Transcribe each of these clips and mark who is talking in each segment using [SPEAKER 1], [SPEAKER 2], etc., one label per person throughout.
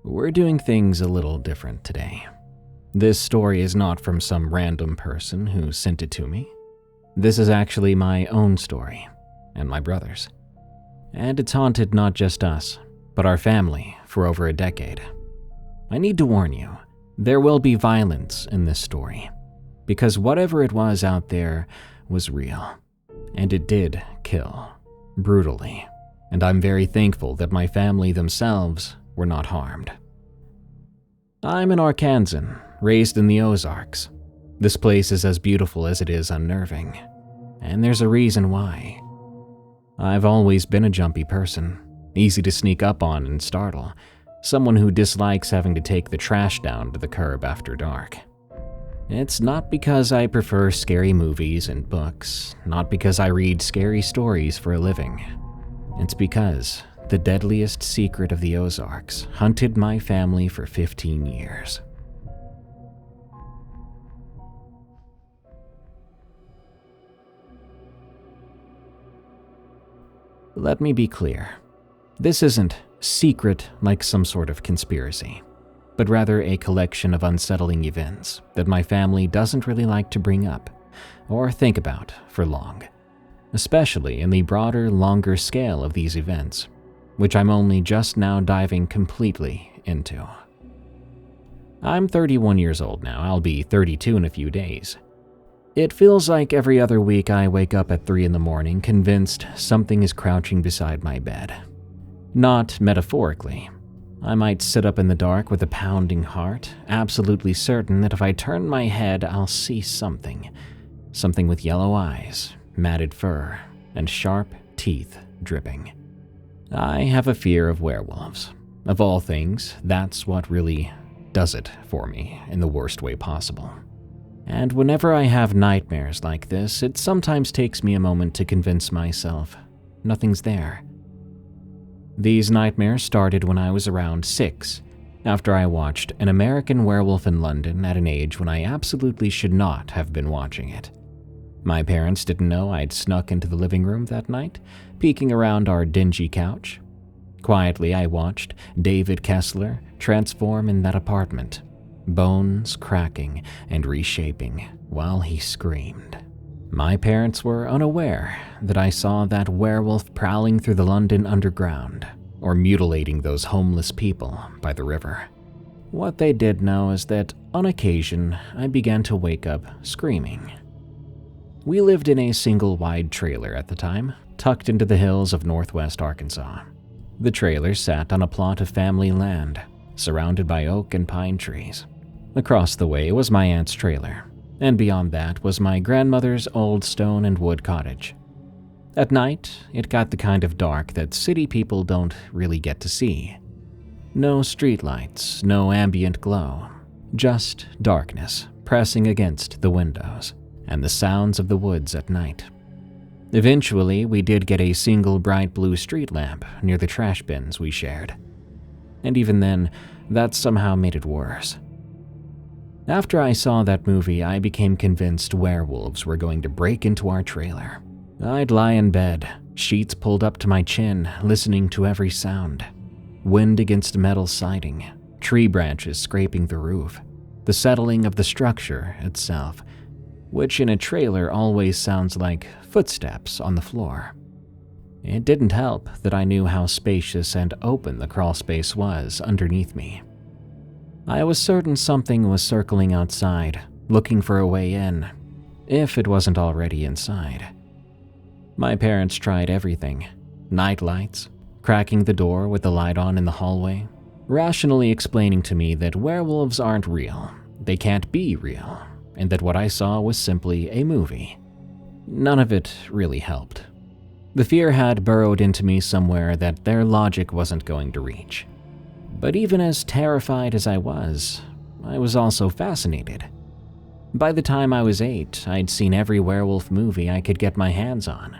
[SPEAKER 1] We're doing things a little different today. This story is not from some random person who sent it to me. This is actually my own story, and my brother's. And it's haunted not just us, but our family for over a decade. I need to warn you, there will be violence in this story, because whatever it was out there was real, and it did kill, brutally, and I'm very thankful that my family themselves were not harmed. I'm an Arkansan, raised in the Ozarks. This place is as beautiful as it is unnerving, and there's a reason why. I've always been a jumpy person, easy to sneak up on and startle, someone who dislikes having to take the trash down to the curb after dark. It's not because I prefer scary movies and books, not because I read scary stories for a living. It's because the deadliest secret of the Ozarks hunted my family for 15 years. Let me be clear. This isn't secret like some sort of conspiracy, but rather a collection of unsettling events that my family doesn't really like to bring up or think about for long, especially in the broader, longer scale of these events, which I'm only just now diving completely into. I'm 31 years old now. I'll be 32 in a few days. It feels like every other week I wake up at 3 in the morning convinced something is crouching beside my bed. Not metaphorically. I might sit up in the dark with a pounding heart, absolutely certain that if I turn my head I'll see something. Something with yellow eyes, matted fur, and sharp teeth dripping. I have a fear of werewolves. Of all things, that's what really does it for me in the worst way possible. And whenever I have nightmares like this, it sometimes takes me a moment to convince myself nothing's there. These nightmares started when I was around 6, after I watched An American Werewolf in London at an age when I absolutely should not have been watching it. My parents didn't know I'd snuck into the living room that night, peeking around our dingy couch. Quietly, I watched David Kessler transform in that apartment, bones cracking and reshaping while he screamed. My parents were unaware that I saw that werewolf prowling through the London underground or mutilating those homeless people by the river. What they did know is that on occasion I began to wake up screaming. We lived in a single wide trailer at the time, tucked into the hills of northwest Arkansas. The trailer sat on a plot of family land, surrounded by oak and pine trees. Across the way was my aunt's trailer, and beyond that was my grandmother's old stone and wood cottage. At night, it got the kind of dark that city people don't really get to see. No streetlights, no ambient glow, just darkness pressing against the windows and the sounds of the woods at night. Eventually, we did get a single bright blue street lamp near the trash bins we shared. And even then, that somehow made it worse. After I saw that movie, I became convinced werewolves were going to break into our trailer. I'd lie in bed, sheets pulled up to my chin, listening to every sound. Wind against metal siding, tree branches scraping the roof, the settling of the structure itself, which in a trailer always sounds like footsteps on the floor. It didn't help that I knew how spacious and open the crawl space was underneath me. I was certain something was circling outside, looking for a way in, if it wasn't already inside. My parents tried everything: night lights, cracking the door with the light on in the hallway, rationally explaining to me that werewolves aren't real, they can't be real, and that what I saw was simply a movie. None of it really helped. The fear had burrowed into me somewhere that their logic wasn't going to reach. But even as terrified as I was also fascinated. By the time I was 8, I'd seen every werewolf movie I could get my hands on.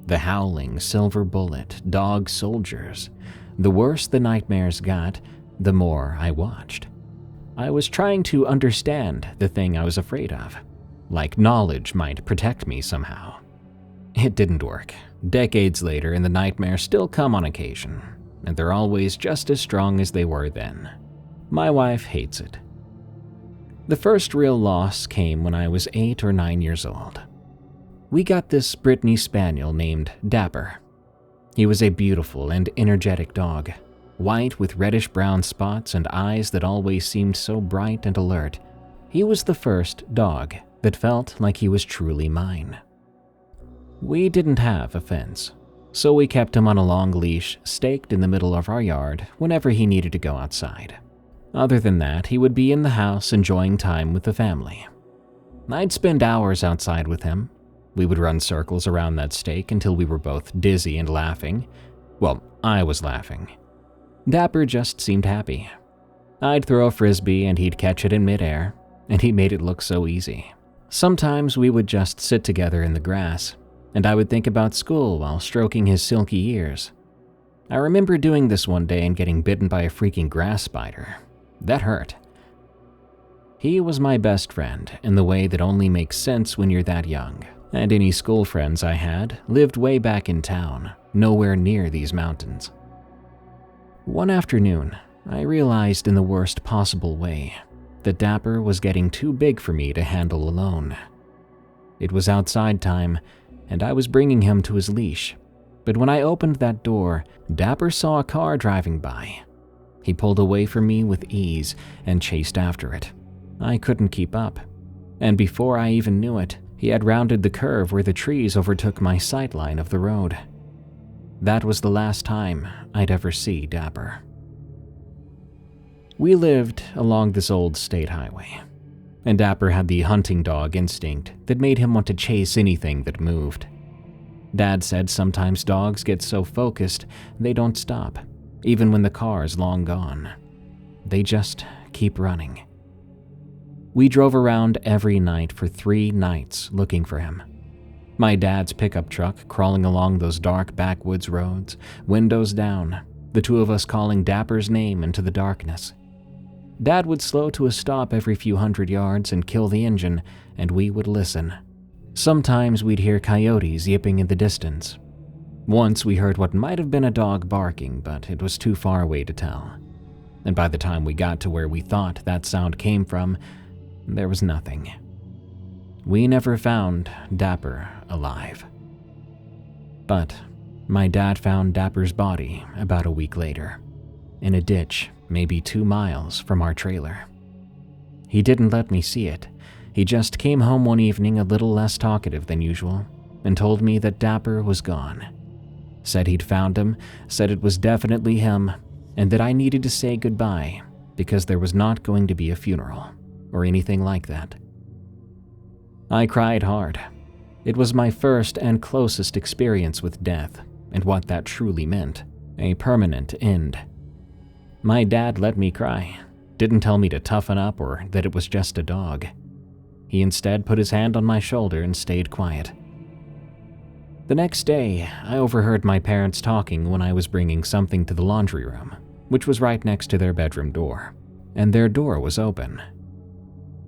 [SPEAKER 1] The Howling, Silver Bullet, Dog Soldiers. The worse the nightmares got, the more I watched. I was trying to understand the thing I was afraid of, like knowledge might protect me somehow. It didn't work. Decades later, and the nightmares still come on occasion. and they're always just as strong as they were then. My wife hates it. The first real loss came when I was 8 or 9 years old. We got this Brittany Spaniel named Dapper. He was a beautiful and energetic dog, white with reddish-brown spots and eyes that always seemed so bright and alert. He was the first dog that felt like he was truly mine. We didn't have a fence, so we kept him on a long leash staked in the middle of our yard whenever he needed to go outside. Other than that, he would be in the house enjoying time with the family. I'd spend hours outside with him. We would run circles around that stake until we were both dizzy and laughing. Well, I was laughing. Dapper just seemed happy. I'd throw a frisbee and he'd catch it in midair, and he made it look so easy. Sometimes we would just sit together in the grass, and I would think about school while stroking his silky ears. I remember doing this one day and getting bitten by a freaking grass spider. That hurt. He was my best friend in the way that only makes sense when you're that young, and any school friends I had lived way back in town, nowhere near these mountains. One afternoon, I realized in the worst possible way that Dapper was getting too big for me to handle alone. It was outside time, and I was bringing him to his leash, but when I opened that door, Dapper saw a car driving by. He pulled away from me with ease and chased after it. I couldn't keep up, and before I even knew it, he had rounded the curve where the trees overtook my sightline of the road. That was the last time I'd ever see Dapper. We lived along this old state highway, and Dapper had the hunting dog instinct that made him want to chase anything that moved. Dad said sometimes dogs get so focused they don't stop, even when the car's long gone. They just keep running. We drove around every night for 3 nights looking for him. My dad's pickup truck crawling along those dark backwoods roads, windows down, the two of us calling Dapper's name into the darkness. Dad would slow to a stop every few hundred yards and kill the engine, and we would listen. Sometimes we'd hear coyotes yipping in the distance. Once we heard what might have been a dog barking, but it was too far away to tell. And by the time we got to where we thought that sound came from, there was nothing. We never found Dapper alive. But my dad found Dapper's body about a week later, in a ditch maybe 2 miles from our trailer. He didn't let me see it. He just came home one evening a little less talkative than usual and told me that Dapper was gone. Said he'd found him, said it was definitely him, and that I needed to say goodbye because there was not going to be a funeral or anything like that. I cried hard. It was my first and closest experience with death and what that truly meant, a permanent end. My dad let me cry, didn't tell me to toughen up or that it was just a dog. He instead put his hand on my shoulder and stayed quiet. The next day, I overheard my parents talking when I was bringing something to the laundry room, which was right next to their bedroom door, and their door was open.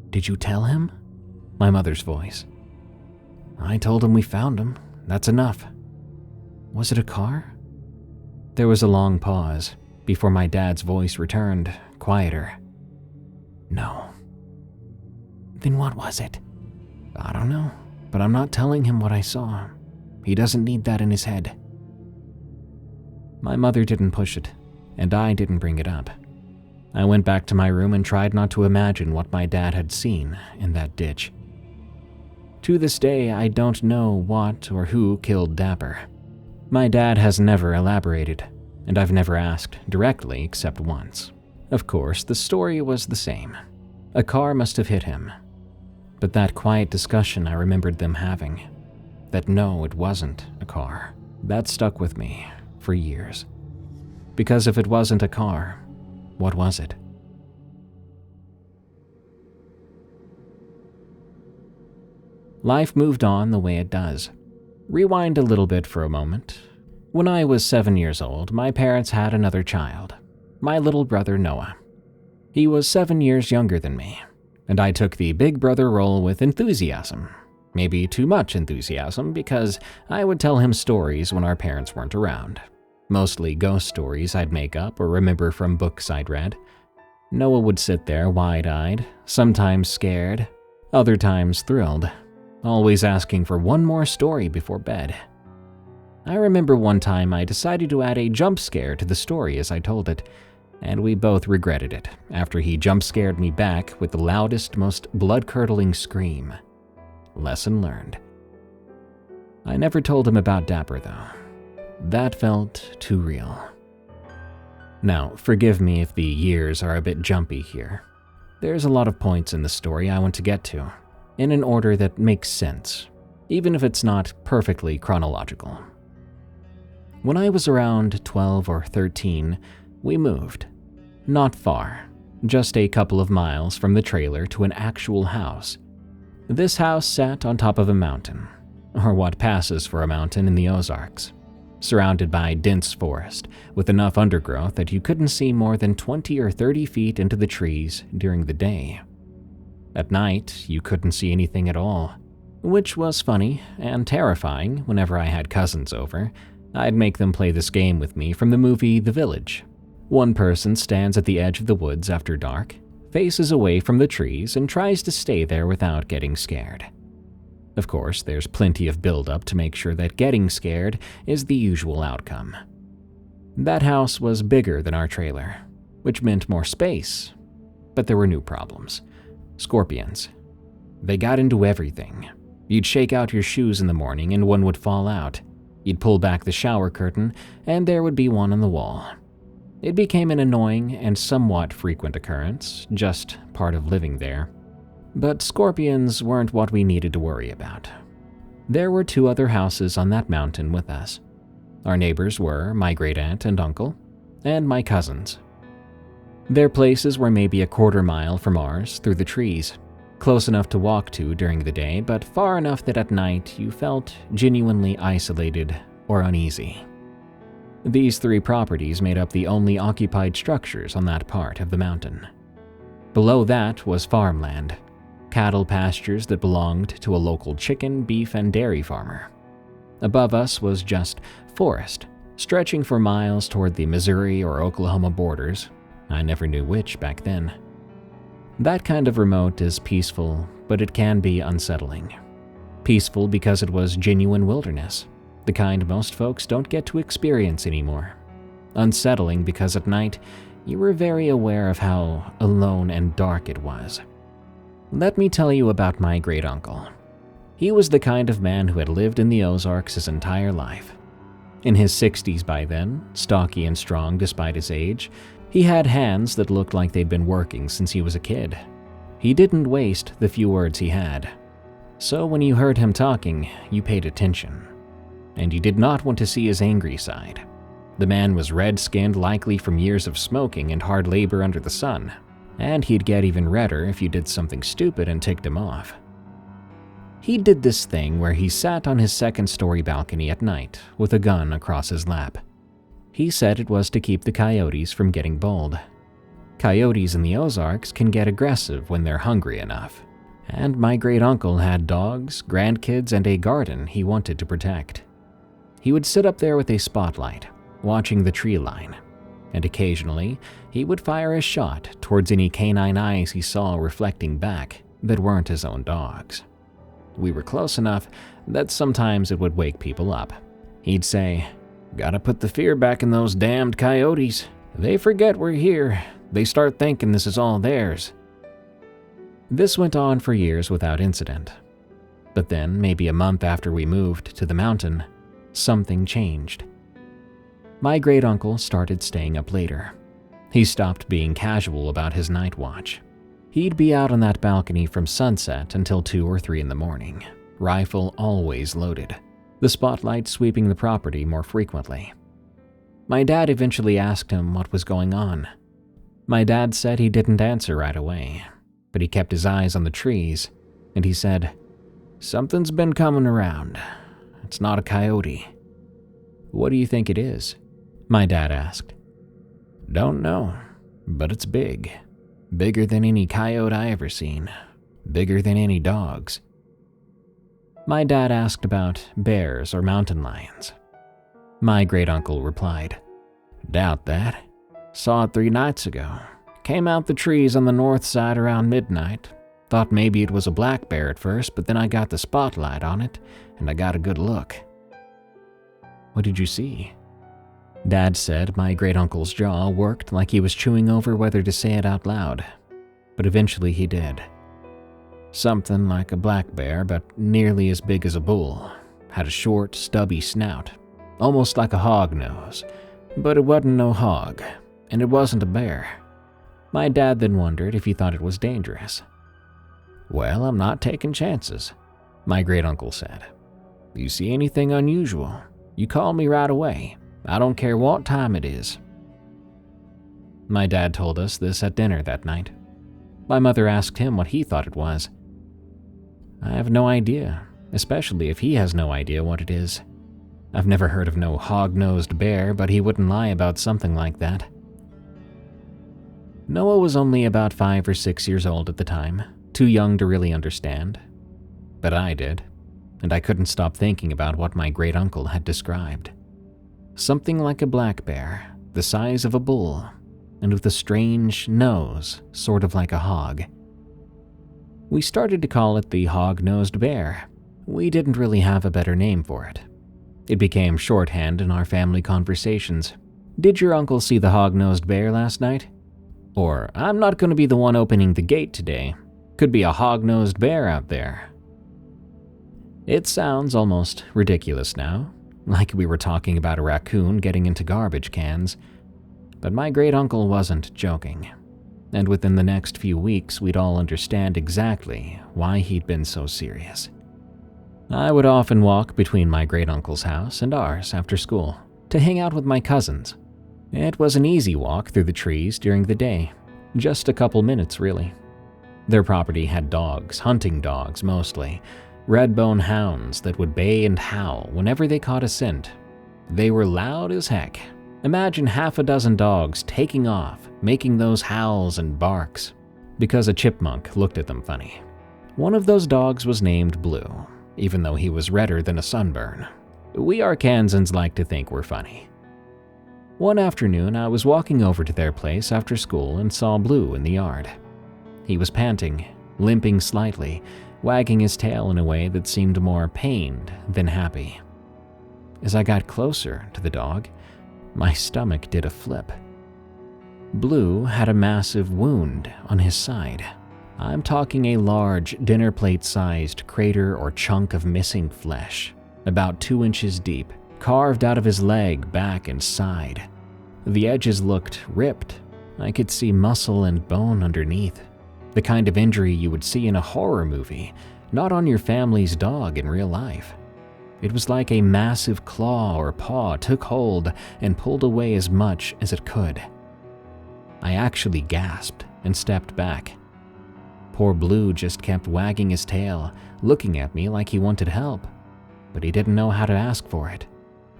[SPEAKER 1] "Did you tell him?" My mother's voice. "I told him we found him. That's enough." "Was it a car?" There was a long pause before my dad's voice returned, quieter. "No." "Then what was it?" "I don't know, but I'm not telling him what I saw. He doesn't need that in his head." My mother didn't push it, and I didn't bring it up. I went back to my room and tried not to imagine what my dad had seen in that ditch. To this day, I don't know what or who killed Dapper. My dad has never elaborated, and I've never asked directly except once. Of course, the story was the same. A car must have hit him. But that quiet discussion I remembered them having, that no, it wasn't a car, that stuck with me for years. Because if it wasn't a car, what was it? Life moved on the way it does. Rewind a little bit for a moment. When I was 7 years old, my parents had another child, my little brother Noah. He was 7 years younger than me, and I took the big brother role with enthusiasm. Maybe too much enthusiasm, because I would tell him stories when our parents weren't around. mostly ghost stories I'd make up or remember from books I'd read. Noah would sit there wide-eyed, sometimes scared, other times thrilled, always asking for one more story before bed. I remember one time I decided to add a jump scare to the story as I told it, and we both regretted it after he jump scared me back with the loudest, most blood-curdling scream. Lesson learned. I never told him about Dapper though. That felt too real. Now, forgive me if the years are a bit jumpy here. There's a lot of points in the story I want to get to, in an order that makes sense, even if it's not perfectly chronological. When I was around 12 or 13, we moved. Not far, just a couple of miles from the trailer to an actual house. This house sat on top of a mountain, or what passes for a mountain in the Ozarks, surrounded by dense forest with enough undergrowth that you couldn't see more than 20 or 30 feet into the trees during the day. At night, you couldn't see anything at all, which was funny and terrifying. Whenever I had cousins over, I'd make them play this game with me from the movie The Village. One person stands at the edge of the woods after dark, faces away from the trees, and tries to stay there without getting scared. Of course, there's plenty of build-up to make sure that getting scared is the usual outcome. That house was bigger than our trailer, which meant more space, but there were new problems. Scorpions. They got into everything. You'd shake out your shoes in the morning and one would fall out. You'd pull back the shower curtain and there would be one on the wall. It became an annoying and somewhat frequent occurrence, just part of living there. But scorpions weren't what we needed to worry about. There were 2 other houses on that mountain with us. Our neighbors were my great-aunt and uncle, and my cousins. Their places were maybe a quarter mile from ours through the trees, close enough to walk to during the day, but far enough that at night you felt genuinely isolated or uneasy. These 3 properties made up the only occupied structures on that part of the mountain. Below that was farmland, cattle pastures that belonged to a local chicken, beef, and dairy farmer. Above us was just forest, stretching for miles toward the Missouri or Oklahoma borders. I never knew which back then. That kind of remote is peaceful, but it can be unsettling. Peaceful because it was genuine wilderness, the kind most folks don't get to experience anymore. Unsettling because at night, you were very aware of how alone and dark it was. Let me tell you about my great-uncle. He was the kind of man who had lived in the Ozarks his entire life. In his 60s by then, stocky and strong despite his age, he had hands that looked like they'd been working since he was a kid. He didn't waste the few words he had. So when you heard him talking, you paid attention. And you did not want to see his angry side. The man was red-skinned, likely from years of smoking and hard labor under the sun, and he'd get even redder if you did something stupid and ticked him off. He did this thing where he sat on his second-story balcony at night with a gun across his lap. He said it was to keep the coyotes from getting bold. Coyotes in the Ozarks can get aggressive when they're hungry enough, and my great-uncle had dogs, grandkids, and a garden he wanted to protect. He would sit up there with a spotlight, watching the tree line, and occasionally he would fire a shot towards any canine eyes he saw reflecting back that weren't his own dogs. We were close enough that sometimes it would wake people up. He'd say, "Gotta put the fear back in those damned coyotes. They forget we're here. They start thinking this is all theirs." This went on for years without incident. But then, maybe a month after we moved to the mountain, something changed. My great-uncle started staying up later. He stopped being casual about his night watch. He'd be out on that balcony from sunset until 2 or 3 in the morning, rifle always loaded, the spotlight sweeping the property more frequently. My dad eventually asked him what was going on. My dad said he didn't answer right away, but he kept his eyes on the trees, and he said, "Something's been coming around. It's not a coyote." "What do you think it is?" my dad asked. "Don't know, but it's big. Bigger than any coyote I ever seen. Bigger than any dogs." My dad asked about bears or mountain lions. My great-uncle replied. Doubt that. Saw it 3 nights ago. Came out the trees on the north side around midnight. Thought maybe it was a black bear at first, but then I got the spotlight on it, and I got a good look. What did you see? Dad said my great-uncle's jaw worked like he was chewing over whether to say it out loud, but eventually he did. Something like a black bear, but nearly as big as a bull. Had a short, stubby snout, almost like a hog nose, but it wasn't no hog, and it wasn't a bear. My dad then wondered if he thought it was dangerous. Well, I'm not taking chances, my great-uncle said. You see anything unusual, you call me right away. I don't care what time it is. My dad told us this at dinner that night. My mother asked him what he thought it was. I have no idea, especially if he has no idea what it is. I've never heard of no hog-nosed bear, but he wouldn't lie about something like that. Noah was only about 5 or 6 years old at the time, too young to really understand. But I did, and I couldn't stop thinking about what my great-uncle had described. Something like a black bear, the size of a bull, and with a strange nose, sort of like a hog. We started to call it the hog-nosed bear. We didn't really have a better name for it. It became shorthand in our family conversations. Did your uncle see the hog-nosed bear last night? Or, I'm not going to be the one opening the gate today. Could be a hog-nosed bear out there. It sounds almost ridiculous now, like we were talking about a raccoon getting into garbage cans. But my great-uncle wasn't joking. And within the next few weeks, we'd all understand exactly why he'd been so serious. I would often walk between my great-uncle's house and ours after school to hang out with my cousins. It was an easy walk through the trees during the day, just a couple minutes really. Their property had dogs, hunting dogs mostly, red-bone hounds that would bay and howl whenever they caught a scent. They were loud as heck. Imagine 6 dogs taking off, making those howls and barks, because a chipmunk looked at them funny. One of those dogs was named Blue, even though he was redder than a sunburn. We Arkansans like to think we're funny. One afternoon, I was walking over to their place after school and saw Blue in the yard. He was panting, limping slightly, wagging his tail in a way that seemed more pained than happy. As I got closer to the dog, my stomach did a flip. Blue had a massive wound on his side. I'm talking a large, dinner plate-sized crater or chunk of missing flesh, about 2 inches deep, carved out of his leg, back, and side. The edges looked ripped. I could see muscle and bone underneath. The kind of injury you would see in a horror movie, not on your family's dog in real life. It was like a massive claw or paw took hold and pulled away as much as it could. I actually gasped and stepped back. Poor Blue just kept wagging his tail, looking at me like he wanted help, but he didn't know how to ask for it.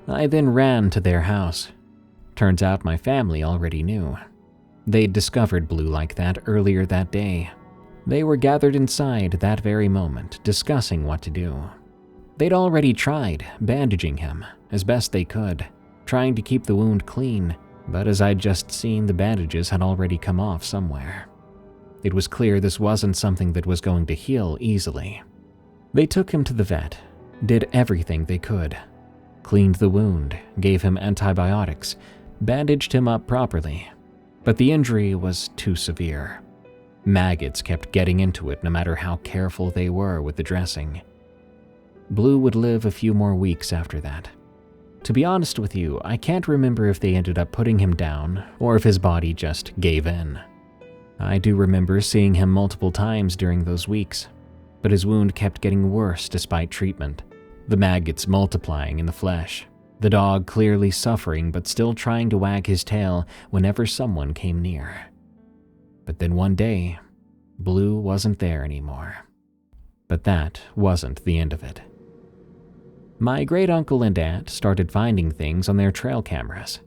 [SPEAKER 1] I then ran to their house. Turns out my family already knew. They'd discovered Blue like that earlier that day. They were gathered inside that very moment, discussing what to do. They'd already tried bandaging him as best they could, trying to keep the wound clean, but as I'd just seen, the bandages had already come off somewhere. It was clear this wasn't something that was going to heal easily. They took him to the vet, did everything they could, cleaned the wound, gave him antibiotics, bandaged him up properly, but the injury was too severe. Maggots kept getting into it no matter how careful they were with the dressing. Blue would live a few more weeks after that. To be honest with you, I can't remember if they ended up putting him down or if his body just gave in. I do remember seeing him multiple times during those weeks, but his wound kept getting worse despite treatment, the maggots multiplying in the flesh, the dog clearly suffering but still trying to wag his tail whenever someone came near. But then one day, Blue wasn't there anymore. But that wasn't the end of it. My great-uncle and aunt started finding things on their trail cameras.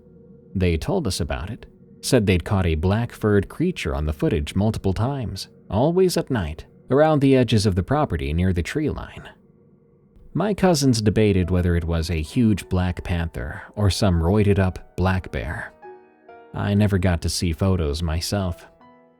[SPEAKER 1] They told us about it, said they'd caught a black-furred creature on the footage multiple times, always at night, around the edges of the property near the tree line. My cousins debated whether it was a huge black panther or some roided-up black bear. I never got to see photos myself.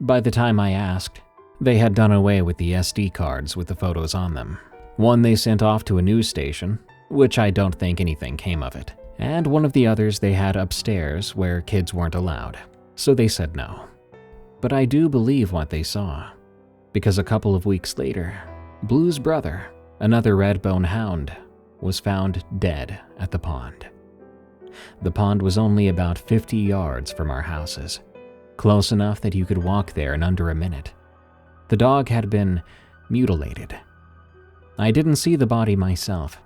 [SPEAKER 1] By the time I asked, they had done away with the SD cards with the photos on them. One they sent off to a news station, which I don't think anything came of it, and one of the others they had upstairs where kids weren't allowed, so they said no. But I do believe what they saw, because a couple of weeks later, Blue's brother, another red-bone hound, was found dead at the pond. The pond was only about 50 yards from our houses, close enough that you could walk there in under a minute. The dog had been mutilated. I didn't see the body myself,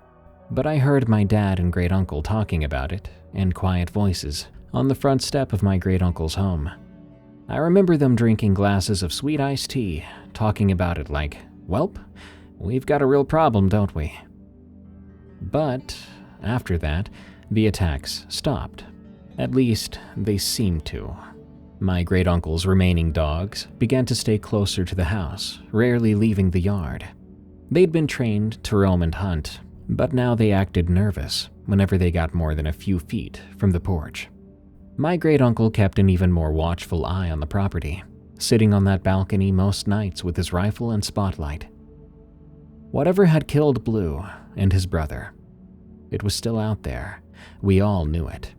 [SPEAKER 1] but I heard my dad and great-uncle talking about it in quiet voices on the front step of my great-uncle's home. I remember them drinking glasses of sweet iced tea, talking about it like, "Welp, we've got a real problem, don't we?" But after that, the attacks stopped. At least, they seemed to. My great-uncle's remaining dogs began to stay closer to the house, rarely leaving the yard. They'd been trained to roam and hunt, but now they acted nervous whenever they got more than a few feet from the porch. My great-uncle kept an even more watchful eye on the property, sitting on that balcony most nights with his rifle and spotlight. Whatever had killed Blue and his brother, it was still out there. We all knew it.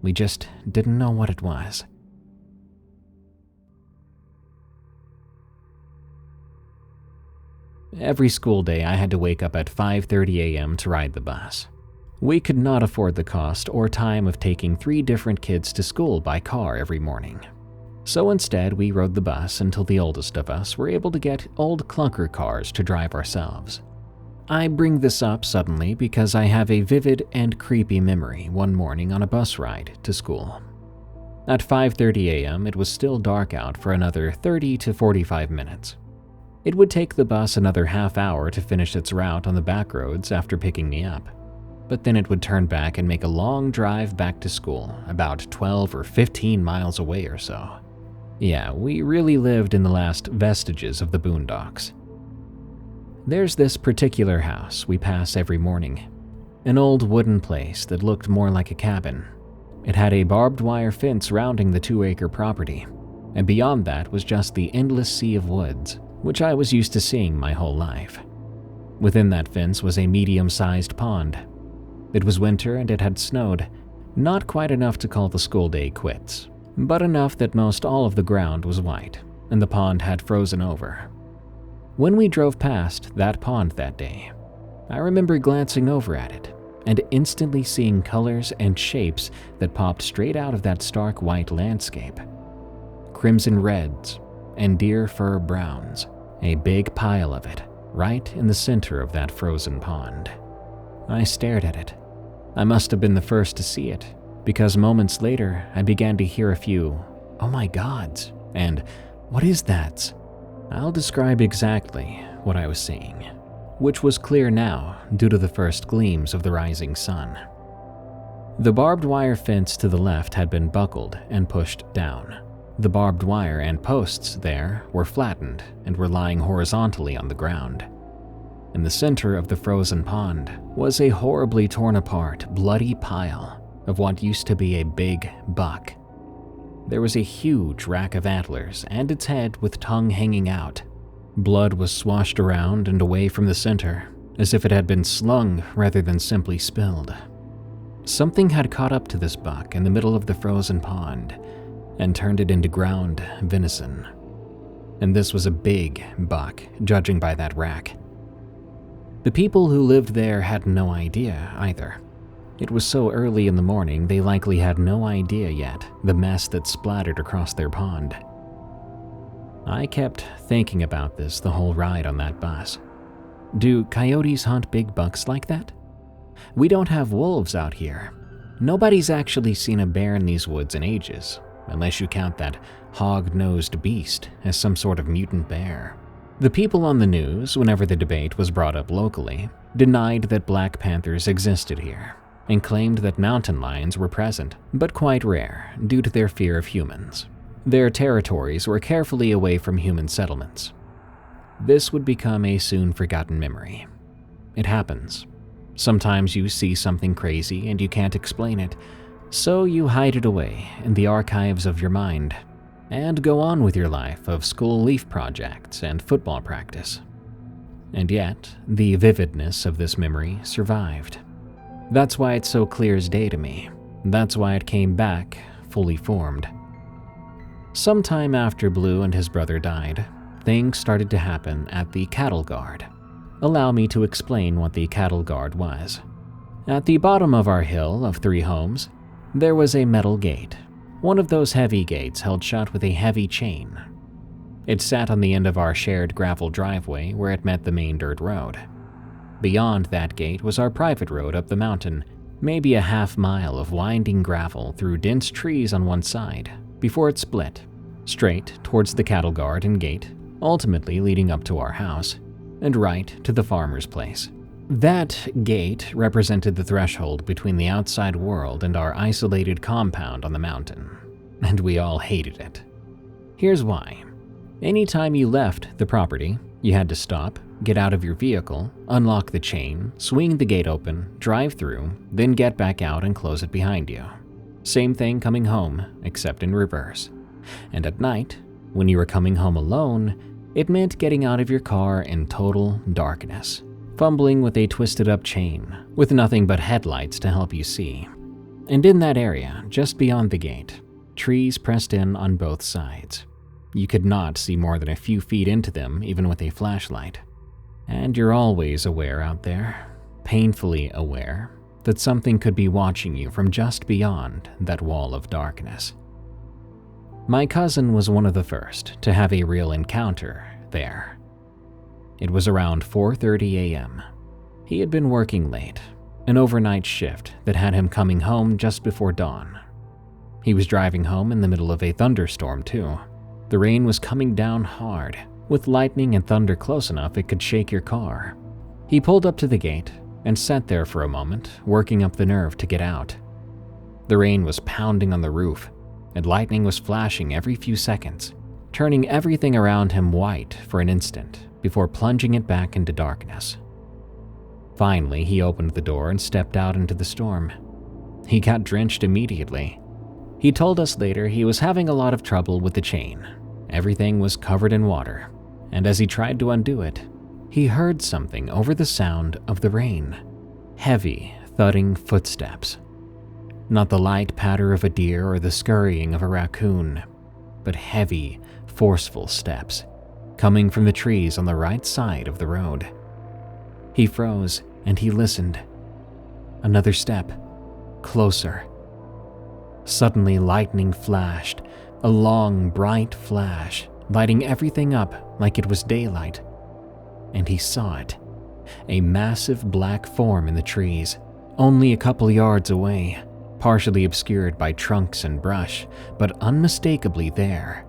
[SPEAKER 1] We just didn't know what it was. Every school day, I had to wake up at 5:30 a.m. to ride the bus. We could not afford the cost or time of taking 3 different kids to school by car every morning. So instead, we rode the bus until the oldest of us were able to get old clunker cars to drive ourselves. I bring this up suddenly because I have a vivid and creepy memory one morning on a bus ride to school. At 5:30 a.m., it was still dark out for another 30 to 45 minutes. It would take the bus another half hour to finish its route on the back roads after picking me up, but then it would turn back and make a long drive back to school, about 12 or 15 miles away or so. Yeah, we really lived in the last vestiges of the boondocks. There's this particular house we pass every morning, an old wooden place that looked more like a cabin. It had a barbed wire fence surrounding the 2-acre property, and beyond that was just the endless sea of woods, which I was used to seeing my whole life. Within that fence was a medium-sized pond. It was winter and it had snowed, not quite enough to call the school day quits, but enough that most all of the ground was white, and the pond had frozen over. When we drove past that pond that day, I remember glancing over at it and instantly seeing colors and shapes that popped straight out of that stark white landscape. Crimson reds and deer fur browns, a big pile of it, right in the center of that frozen pond. I stared at it. I must have been the first to see it, because moments later I began to hear a few, "Oh my gods," and "What is that?" I'll describe exactly what I was seeing, which was clear now due to the first gleams of the rising sun. The barbed wire fence to the left had been buckled and pushed down. The barbed wire and posts there were flattened and were lying horizontally on the ground. In the center of the frozen pond was a horribly torn apart, bloody pile of what used to be a big buck. There was a huge rack of antlers and its head with tongue hanging out. Blood was swashed around and away from the center, as if it had been slung rather than simply spilled. Something had caught up to this buck in the middle of the frozen pond and turned it into ground venison. And this was a big buck, judging by that rack. The people who lived there had no idea either. It was so early in the morning they likely had no idea yet the mess that splattered across their pond. I kept thinking about this the whole ride on that bus. Do coyotes hunt big bucks like that? We don't have wolves out here. Nobody's actually seen a bear in these woods in ages, unless you count that hog-nosed beast as some sort of mutant bear. The people on the news, whenever the debate was brought up locally, denied that black panthers existed here, and claimed that mountain lions were present, but quite rare due to their fear of humans. Their territories were carefully away from human settlements. This would become a soon-forgotten memory. It happens Sometimes you see something crazy and you can't explain it, so you hide it away in the archives of your mind and go on with your life of school leaf projects and football practice. And yet, the vividness of this memory survived. That's why it's so clear as day to me. That's why it came back fully formed. Sometime after Blue and his brother died, things started to happen at the cattle guard. Allow me to explain what the cattle guard was. At the bottom of our hill of 3 homes, there was a metal gate, one of those heavy gates held shut with a heavy chain. It sat on the end of our shared gravel driveway where it met the main dirt road. Beyond that gate was our private road up the mountain, maybe a half-mile of winding gravel through dense trees on one side, before it split, straight towards the cattle guard and gate, ultimately leading up to our house, and right to the farmer's place. That gate represented the threshold between the outside world and our isolated compound on the mountain, and we all hated it. Here's why. Anytime you left the property, you had to stop, get out of your vehicle, unlock the chain, swing the gate open, drive through, then get back out and close it behind you. Same thing coming home, except in reverse. And at night, when you were coming home alone, it meant getting out of your car in total darkness, fumbling with a twisted-up chain, with nothing but headlights to help you see. And in that area, just beyond the gate, trees pressed in on both sides. You could not see more than a few feet into them, even with a flashlight. And you're always aware out there, painfully aware, that something could be watching you from just beyond that wall of darkness. My cousin was one of the first to have a real encounter there. It was around 4:30 a.m. He had been working late, an overnight shift that had him coming home just before dawn. He was driving home in the middle of a thunderstorm too. The rain was coming down hard, with lightning and thunder close enough it could shake your car. He pulled up to the gate and sat there for a moment, working up the nerve to get out. The rain was pounding on the roof, and lightning was flashing every few seconds, turning everything around him white for an instant before plunging it back into darkness. Finally, he opened the door and stepped out into the storm. He got drenched immediately. He told us later he was having a lot of trouble with the chain. Everything was covered in water, and as he tried to undo it, he heard something over the sound of the rain. Heavy, thudding footsteps. Not the light patter of a deer or the scurrying of a raccoon, but heavy, forceful steps, coming from the trees on the right side of the road. He froze and he listened. Another step, closer. Suddenly lightning flashed, a long, bright flash, lighting everything up like it was daylight. And he saw it, a massive black form in the trees, only a couple yards away, partially obscured by trunks and brush, but unmistakably there.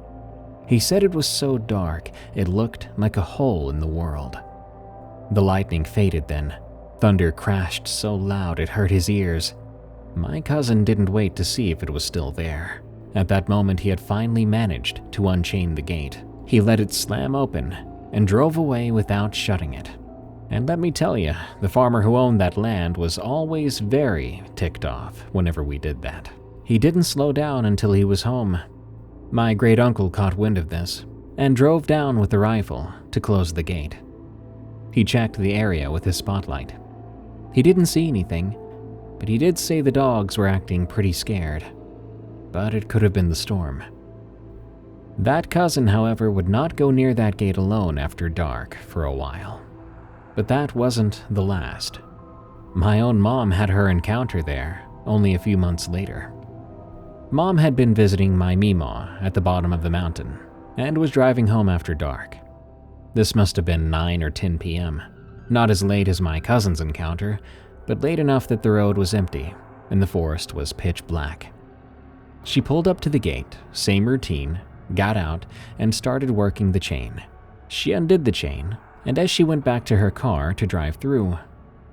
[SPEAKER 1] He said it was so dark it looked like a hole in the world. The lightning faded then. Thunder crashed so loud it hurt his ears. My cousin didn't wait to see if it was still there. At that moment he had finally managed to unchain the gate. He let it slam open and drove away without shutting it. And let me tell you, the farmer who owned that land was always very ticked off whenever we did that. He didn't slow down until he was home. My great-uncle caught wind of this and drove down with the rifle to close the gate. He checked the area with his spotlight. He didn't see anything, but he did say the dogs were acting pretty scared. But it could have been the storm. That cousin, however, would not go near that gate alone after dark for a while. But that wasn't the last. My own mom had her encounter there only a few months later. Mom had been visiting my Meemaw at the bottom of the mountain and was driving home after dark. This must have been 9 or 10 p.m., not as late as my cousin's encounter, but late enough that the road was empty and the forest was pitch black. She pulled up to the gate, same routine, got out, and started working the chain. She undid the chain, and as she went back to her car to drive through,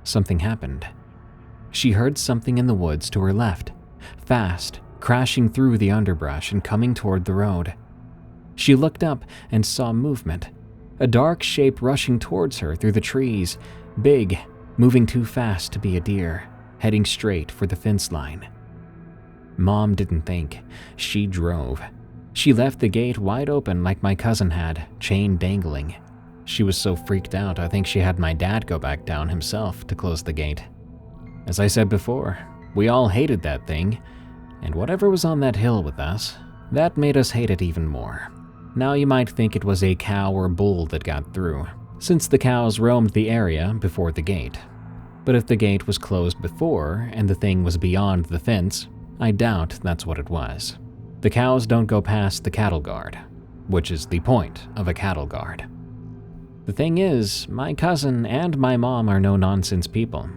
[SPEAKER 1] something happened. She heard something in the woods to her left, fast, crashing through the underbrush and coming toward the road. She looked up and saw movement, a dark shape rushing towards her through the trees, big, moving too fast to be a deer, heading straight for the fence line. Mom didn't think, she drove. She left the gate wide open like my cousin had, chain dangling. She was so freaked out, I think she had my dad go back down himself to close the gate. As I said before, we all hated that thing, and whatever was on that hill with us, that made us hate it even more. Now you might think it was a cow or bull that got through, since the cows roamed the area before the gate. But if the gate was closed before and the thing was beyond the fence, I doubt that's what it was. The cows don't go past the cattle guard, which is the point of a cattle guard. The thing is, my cousin and my mom are no-nonsense people.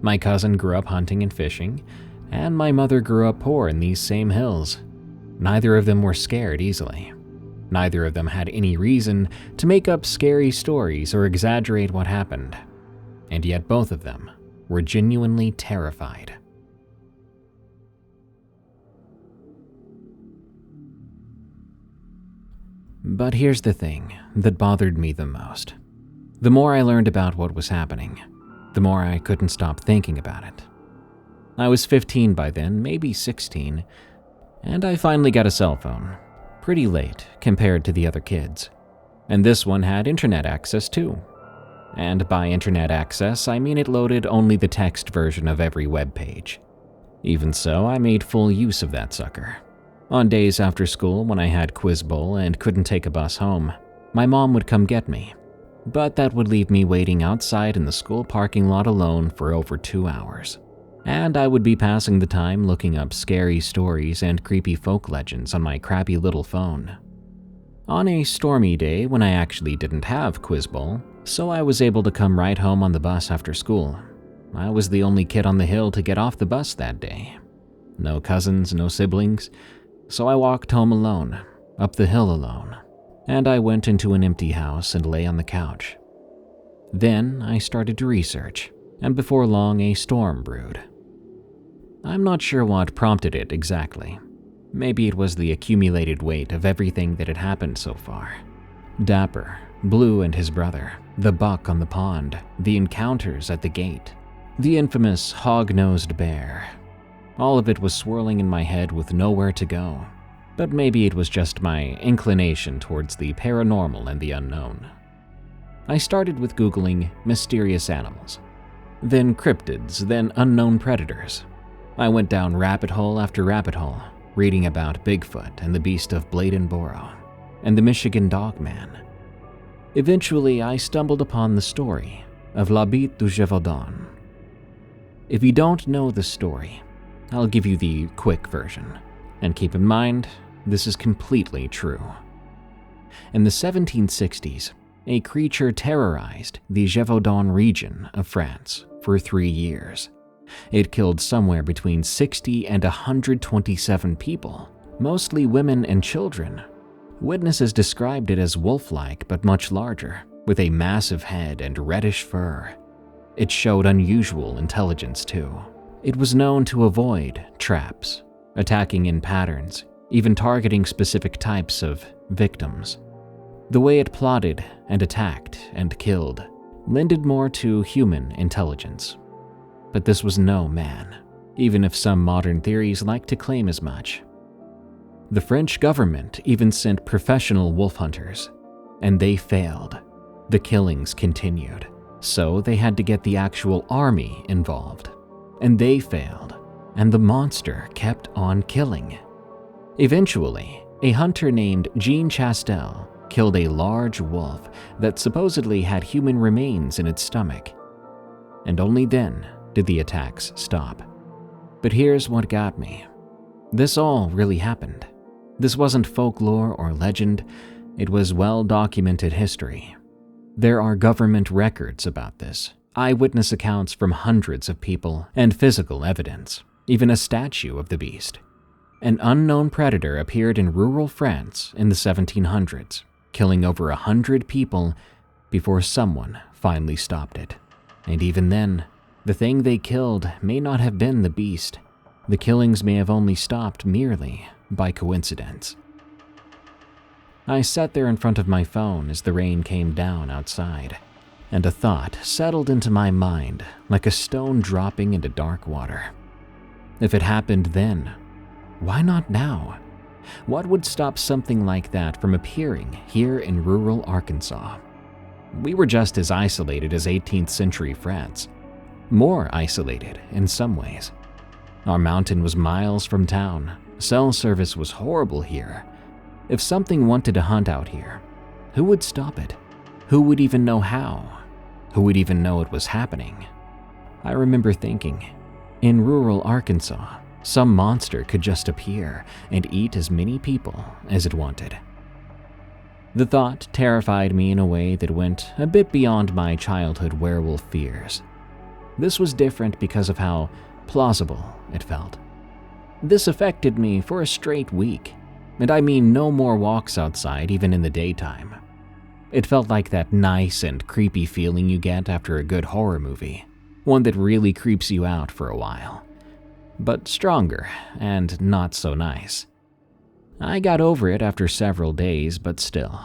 [SPEAKER 1] My cousin grew up hunting and fishing, and my mother grew up poor in these same hills. Neither of them were scared easily. Neither of them had any reason to make up scary stories or exaggerate what happened. And yet both of them were genuinely terrified. But here's the thing that bothered me the most. The more I learned about what was happening, the more I couldn't stop thinking about it. I was 15 by then, maybe 16, and I finally got a cell phone. Pretty late compared to the other kids. And this one had internet access too. And by internet access, I mean it loaded only the text version of every web page. Even so, I made full use of that sucker. On days after school when I had quiz bowl and couldn't take a bus home, my mom would come get me. But that would leave me waiting outside in the school parking lot alone for over 2 hours. And I would be passing the time looking up scary stories and creepy folk legends on my crappy little phone. On a stormy day when I actually didn't have quiz bowl, so I was able to come right home on the bus after school. I was the only kid on the hill to get off the bus that day. No cousins, no siblings, so I walked home alone, up the hill alone, and I went into an empty house and lay on the couch. Then I started to research, and before long a storm brewed. I'm not sure what prompted it exactly. Maybe it was the accumulated weight of everything that had happened so far. Dapper, Blue and his brother, the buck on the pond, the encounters at the gate, the infamous hog-nosed bear. All of it was swirling in my head with nowhere to go, but maybe it was just my inclination towards the paranormal and the unknown. I started with Googling mysterious animals, then cryptids, then unknown predators. I went down rabbit hole after rabbit hole, reading about Bigfoot and the beast of Bladenboro, and the Michigan Dogman. Eventually, I stumbled upon the story of La Bête du Gévaudan. If you don't know the story, I'll give you the quick version, and keep in mind, this is completely true. In the 1760s, a creature terrorized the Gévaudan region of France for 3 years. It killed somewhere between 60 and 127 people, mostly women and children. Witnesses described it as wolf-like but much larger, with a massive head and reddish fur. It showed unusual intelligence too. It was known to avoid traps, attacking in patterns, even targeting specific types of victims. The way it plotted and attacked and killed lended more to human intelligence. But this was no man, even if some modern theories like to claim as much. The French government even sent professional wolf hunters, and they failed. The killings continued, so they had to get the actual army involved. And they failed, and the monster kept on killing. Eventually, a hunter named Jean Chastel killed a large wolf that supposedly had human remains in its stomach. And only then did the attacks stop. But here's what got me. This all really happened. This wasn't folklore or legend, it was well-documented history. There are government records about this, eyewitness accounts from hundreds of people, and physical evidence, even a statue of the beast. An unknown predator appeared in rural France in the 1700s, killing over 100 people before someone finally stopped it. And even then, the thing they killed may not have been the beast. The killings may have only stopped merely by coincidence. I sat there in front of my phone as the rain came down outside. and a thought settled into my mind like a stone dropping into dark water. If it happened then, why not now? What would stop something like that from appearing here in rural Arkansas? We were just as isolated as 18th century France, more isolated in some ways. Our mountain was miles from town. Cell service was horrible here. If something wanted to hunt out here, who would stop it? Who would even know how? Who would even know it was happening? I remember thinking, in rural Arkansas, some monster could just appear and eat as many people as it wanted. The thought terrified me in a way that went a bit beyond my childhood werewolf fears. This was different because of how plausible it felt. This affected me for a straight week, and I mean no more walks outside even in the daytime. It felt like that nice and creepy feeling you get after a good horror movie, one that really creeps you out for a while, but stronger and not so nice. I got over it after several days, but still,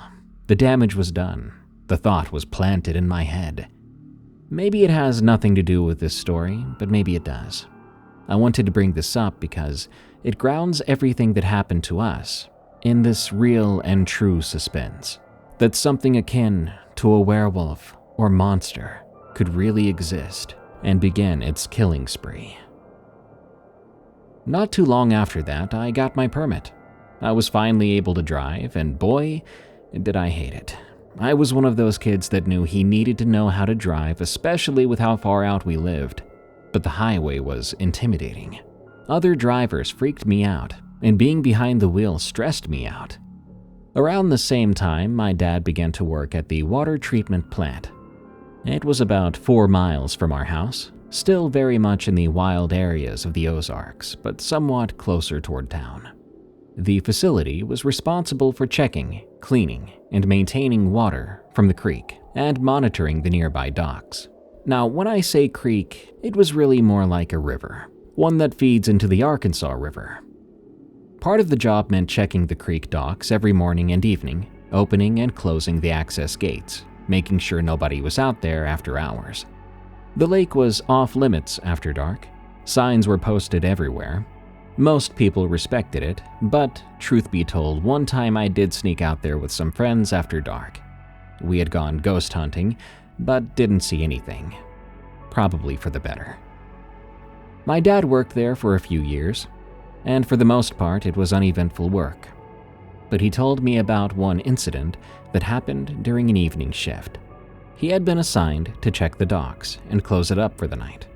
[SPEAKER 1] the damage was done. The thought was planted in my head. Maybe it has nothing to do with this story, but maybe it does. I wanted to bring this up because it grounds everything that happened to us in this real and true suspense, that something akin to a werewolf or monster could really exist and begin its killing spree. Not too long after that, I got my permit. I was finally able to drive, and boy, did I hate it. I was one of those kids that knew he needed to know how to drive, especially with how far out we lived. But the highway was intimidating. Other drivers freaked me out, and being behind the wheel stressed me out. Around the same time, my dad began to work at the water treatment plant. It was about 4 miles from our house, still very much in the wild areas of the Ozarks, but somewhat closer toward town. The facility was responsible for checking, cleaning, and maintaining water from the creek and monitoring the nearby docks. Now, when I say creek, it was really more like a river, one that feeds into the Arkansas River. Part of the job meant checking the creek docks every morning and evening, opening and closing the access gates, making sure nobody was out there after hours. The lake was off limits after dark. Signs were posted everywhere. Most people respected it, but truth be told, one time I did sneak out there with some friends after dark. We had gone ghost hunting, but didn't see anything. Probably for the better. My dad worked there for a few years, and for the most part it was uneventful work. But he told me about one incident that happened during an evening shift. He had been assigned to check the docks and close it up for the night.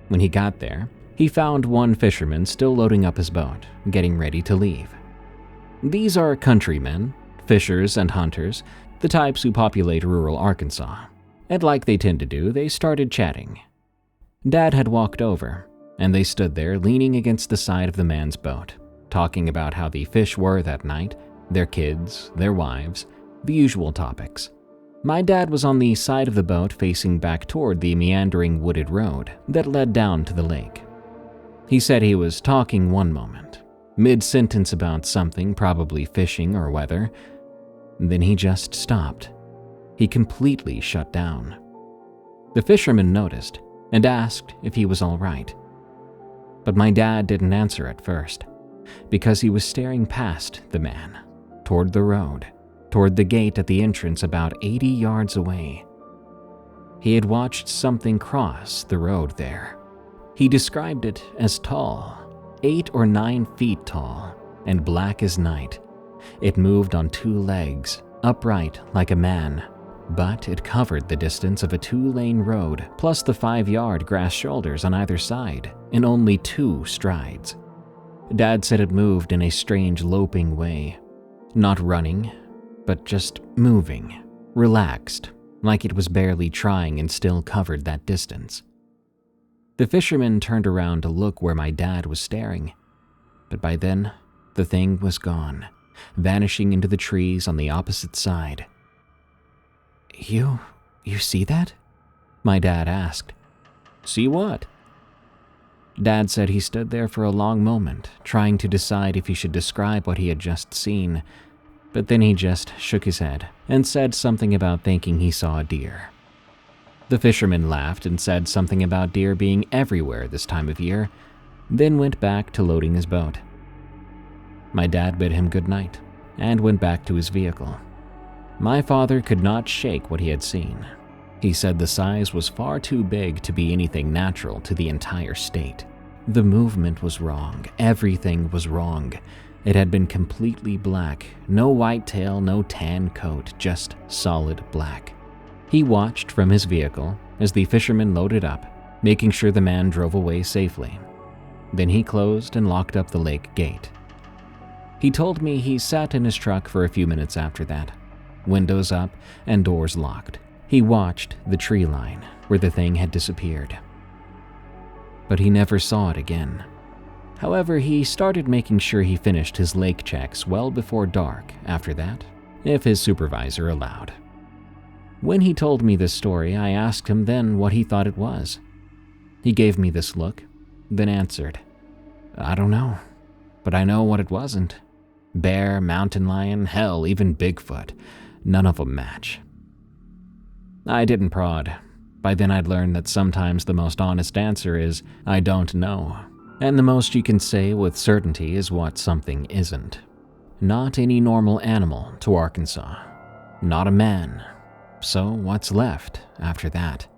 [SPEAKER 1] When he got there, he found one fisherman still loading up his boat, getting ready to leave. These are countrymen, fishers and hunters, the types who populate rural Arkansas. And like they tend to do, they started chatting. Dad had walked over, and they stood there leaning against the side of the man's boat, talking about how the fish were that night, their kids, their wives, the usual topics. My dad was on the side of the boat facing back toward the meandering wooded road that led down to the lake. He said he was talking one moment, mid-sentence about something, probably fishing or weather. Then he just stopped. He completely shut down. The fisherman noticed and asked if he was all right. But my dad didn't answer at first, because he was staring past the man, toward the road, toward the gate at the entrance about 80 yards away. He had watched something cross the road there. He described it as tall, 8 or 9 feet tall, and black as night. It moved on 2 legs, upright like a man, but it covered the distance of a 2-lane road plus the 5-yard grass shoulders on either side in only 2 strides. Dad said it moved in a strange loping way, not running, but just moving, relaxed, like it was barely trying and still covered that distance. The fisherman turned around to look where my dad was staring, but by then, the thing was gone, vanishing into the trees on the opposite side. You see that?" my dad asked. "See what?" Dad said he stood there for a long moment, trying to decide if he should describe what he had just seen, but then he just shook his head and said something about thinking he saw a deer. The fisherman laughed and said something about deer being everywhere this time of year, then went back to loading his boat. My dad bid him good night and went back to his vehicle. My father could not shake what he had seen. He said the size was far too big to be anything natural to the entire state. The movement was wrong. Everything was wrong. It had been completely black. No white tail, no tan coat, just solid black. He watched from his vehicle as the fisherman loaded up, making sure the man drove away safely. Then he closed and locked up the lake gate. He told me he sat in his truck for a few minutes after that, windows up and doors locked. He watched the tree line where the thing had disappeared. But he never saw it again. However, he started making sure he finished his lake checks well before dark after that, if his supervisor allowed. When he told me this story, I asked him then what he thought it was. He gave me this look, then answered, "I don't know, but I know what it wasn't. Bear, mountain lion, hell, even Bigfoot. None of them match." I didn't prod. By then I'd learned that sometimes the most honest answer is, "I don't know." And the most you can say with certainty is what something isn't. Not any normal animal to Arkansas. Not a man. So what's left after that?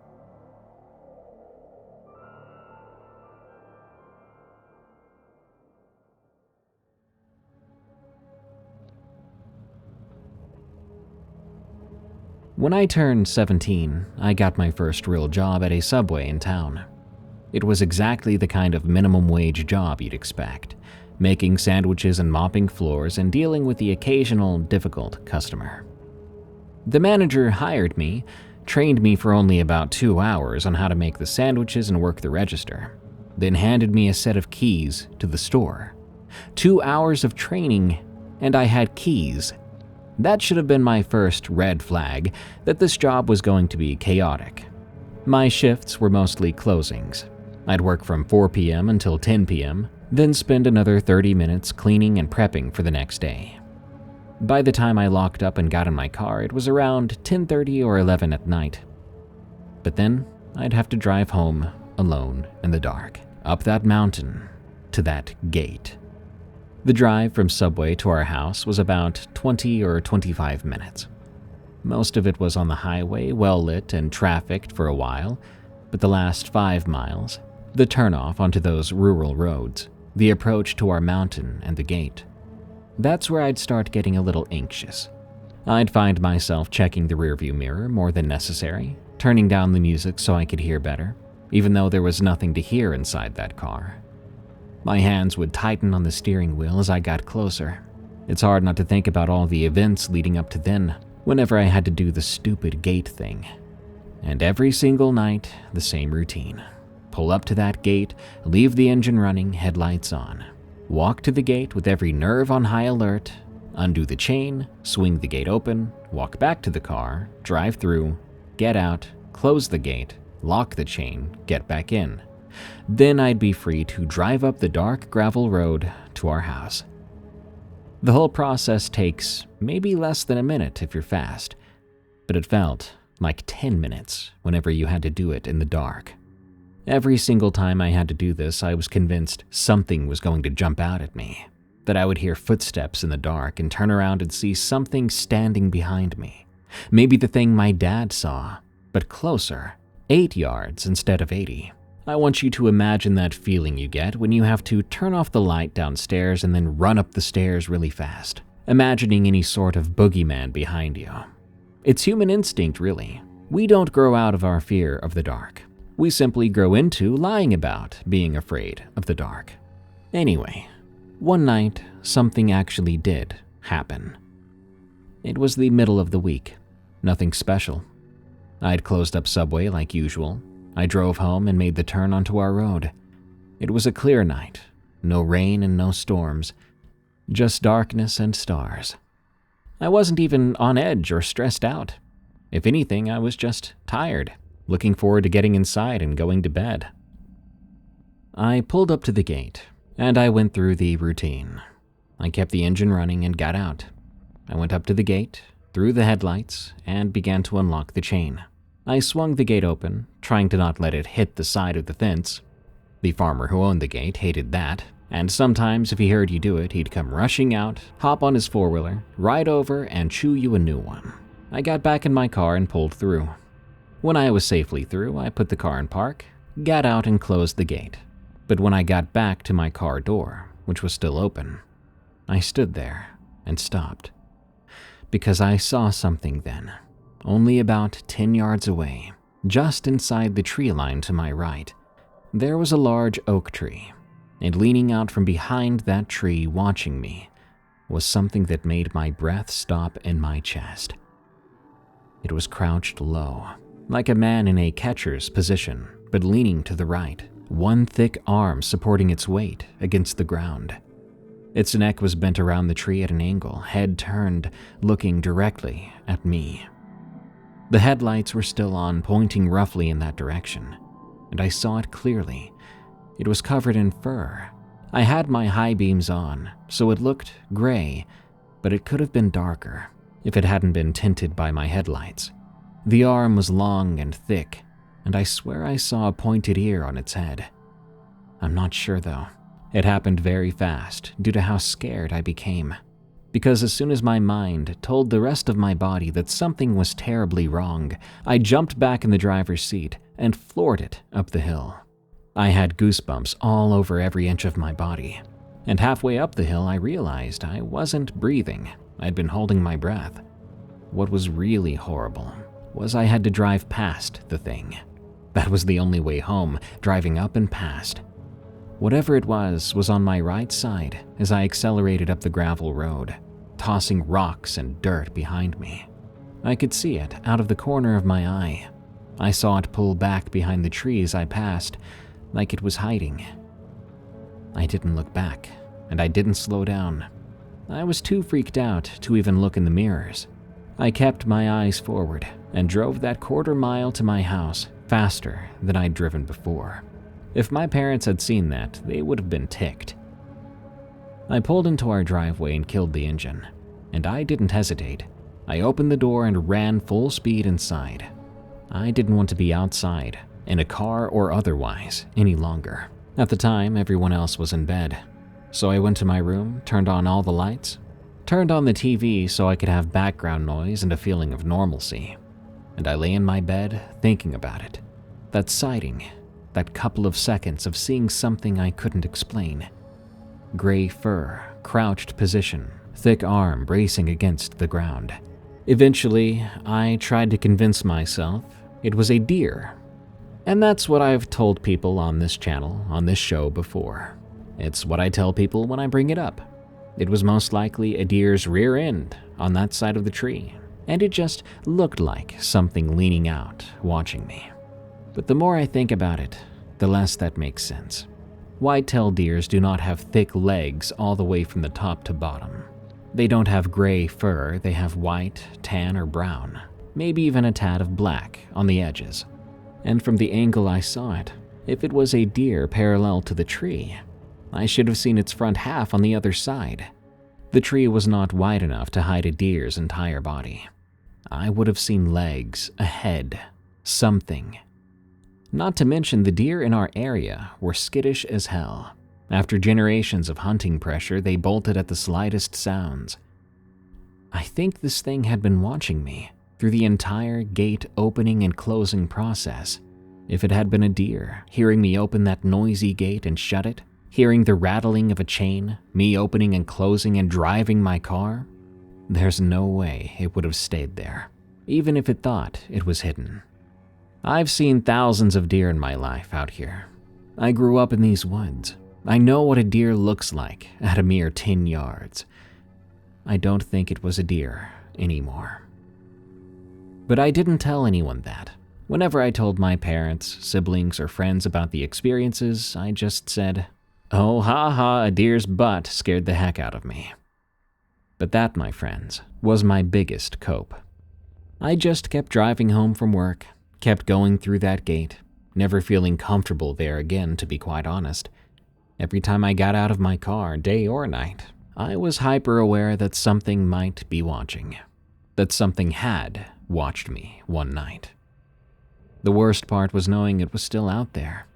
[SPEAKER 1] When I turned 17, I got my first real job at a Subway in town. It was exactly the kind of minimum wage job you'd expect, making sandwiches and mopping floors and dealing with the occasional difficult customer. The manager hired me, trained me for only about 2 hours on how to make the sandwiches and work the register, then handed me a set of keys to the store. 2 hours of training, and I had keys. That should have been my first red flag that this job was going to be chaotic. My shifts were mostly closings. I'd work from 4 p.m. until 10 p.m., then spend another 30 minutes cleaning and prepping for the next day. By the time I locked up and got in my car, it was around 10:30 or 11 at night. But then I'd have to drive home alone in the dark, up that mountain, to that gate. The drive from Subway to our house was about 20 or 25 minutes. Most of it was on the highway, well lit and trafficked for a while, but the last 5 miles, the turnoff onto those rural roads, the approach to our mountain and the gate, that's where I'd start getting a little anxious. I'd find myself checking the rearview mirror more than necessary, turning down the music so I could hear better, even though there was nothing to hear inside that car. My hands would tighten on the steering wheel as I got closer. It's hard not to think about all the events leading up to then, whenever I had to do the stupid gate thing. And every single night, the same routine. Pull up to that gate, leave the engine running, headlights on. Walk to the gate with every nerve on high alert, undo the chain, swing the gate open, walk back to the car, drive through, get out, close the gate, lock the chain, get back in. Then I'd be free to drive up the dark gravel road to our house. The whole process takes maybe less than a minute if you're fast, but it felt like 10 minutes whenever you had to do it in the dark. Every single time I had to do this, I was convinced something was going to jump out at me, that I would hear footsteps in the dark and turn around and see something standing behind me. Maybe the thing my dad saw, but closer, 8 yards instead of 80. I want you to imagine that feeling you get when you have to turn off the light downstairs and then run up the stairs really fast, imagining any sort of boogeyman behind you. It's human instinct, really. We don't grow out of our fear of the dark. We simply grow into lying about being afraid of the dark. Anyway, one night, something actually did happen. It was the middle of the week. Nothing special. I'd closed up Subway like usual. I drove home and made the turn onto our road. It was a clear night. No rain and no storms. Just darkness and stars. I wasn't even on edge or stressed out. If anything, I was just tired, looking forward to getting inside and going to bed. I pulled up to the gate, and I went through the routine. I kept the engine running and got out. I went up to the gate, through the headlights, and began to unlock the chain. I swung the gate open, trying to not let it hit the side of the fence. The farmer who owned the gate hated that, and sometimes if he heard you do it, he'd come rushing out, hop on his four-wheeler, ride over, and chew you a new one. I got back in my car and pulled through. When I was safely through, I put the car in park, got out and closed the gate. But when I got back to my car door, which was still open, I stood there and stopped. Because I saw something then, only about 10 yards away, just inside the tree line to my right. There was a large oak tree, and leaning out from behind that tree watching me was something that made my breath stop in my chest. It was crouched low, like a man in a catcher's position, but leaning to the right, one thick arm supporting its weight against the ground. Its neck was bent around the tree at an angle, head turned, looking directly at me. The headlights were still on, pointing roughly in that direction, and I saw it clearly. It was covered in fur. I had my high beams on, so it looked gray, but it could have been darker if it hadn't been tinted by my headlights. The arm was long and thick, and I swear I saw a pointed ear on its head. I'm not sure though. It happened very fast due to how scared I became. Because as soon as my mind told the rest of my body that something was terribly wrong, I jumped back in the driver's seat and floored it up the hill. I had goosebumps all over every inch of my body, and halfway up the hill I realized I wasn't breathing. I'd been holding my breath. What was really horrible was I had to drive past the thing. That was the only way home, driving up and past. Whatever it was on my right side as I accelerated up the gravel road, tossing rocks and dirt behind me. I could see it out of the corner of my eye. I saw it pull back behind the trees I passed, like it was hiding. I didn't look back, and I didn't slow down. I was too freaked out to even look in the mirrors. I kept my eyes forward and drove that quarter-mile to my house faster than I'd driven before. If my parents had seen that, they would have been ticked. I pulled into our driveway and killed the engine, and I didn't hesitate. I opened the door and ran full speed inside. I didn't want to be outside, in a car or otherwise, any longer. At the time, everyone else was in bed. So I went to my room, turned on all the lights, turned on the TV so I could have background noise and a feeling of normalcy. And I lay in my bed thinking about it. That sighting, that couple of seconds of seeing something I couldn't explain. Gray fur, crouched position, thick arm bracing against the ground. Eventually, I tried to convince myself it was a deer. And that's what I've told people on this channel, on this show before. It's what I tell people when I bring it up. It was most likely a deer's rear end on that side of the tree, and it just looked like something leaning out, watching me. But the more I think about it, the less that makes sense. White-tailed deers do not have thick legs all the way from the top to bottom. They don't have gray fur, they have white, tan, or brown, maybe even a tad of black on the edges. And from the angle I saw it, if it was a deer parallel to the tree, I should have seen its front half on the other side. The tree was not wide enough to hide a deer's entire body. I would have seen legs, a head, something. Not to mention the deer in our area were skittish as hell. After generations of hunting pressure, they bolted at the slightest sounds. I think this thing had been watching me through the entire gate opening and closing process. If it had been a deer, hearing me open that noisy gate and shut it, hearing the rattling of a chain, me opening and closing and driving my car, there's no way it would have stayed there, even if it thought it was hidden. I've seen thousands of deer in my life out here. I grew up in these woods. I know what a deer looks like at a mere 10 yards. I don't think it was a deer anymore. But I didn't tell anyone that. Whenever I told my parents, siblings, or friends about the experiences, I just said, "Oh, ha, a deer's butt scared the heck out of me." But that, my friends, was my biggest cope. I just kept driving home from work, kept going through that gate, never feeling comfortable there again, to be quite honest. Every time I got out of my car, day or night, I was hyper aware that something might be watching, that something had watched me one night. The worst part was knowing it was still out there.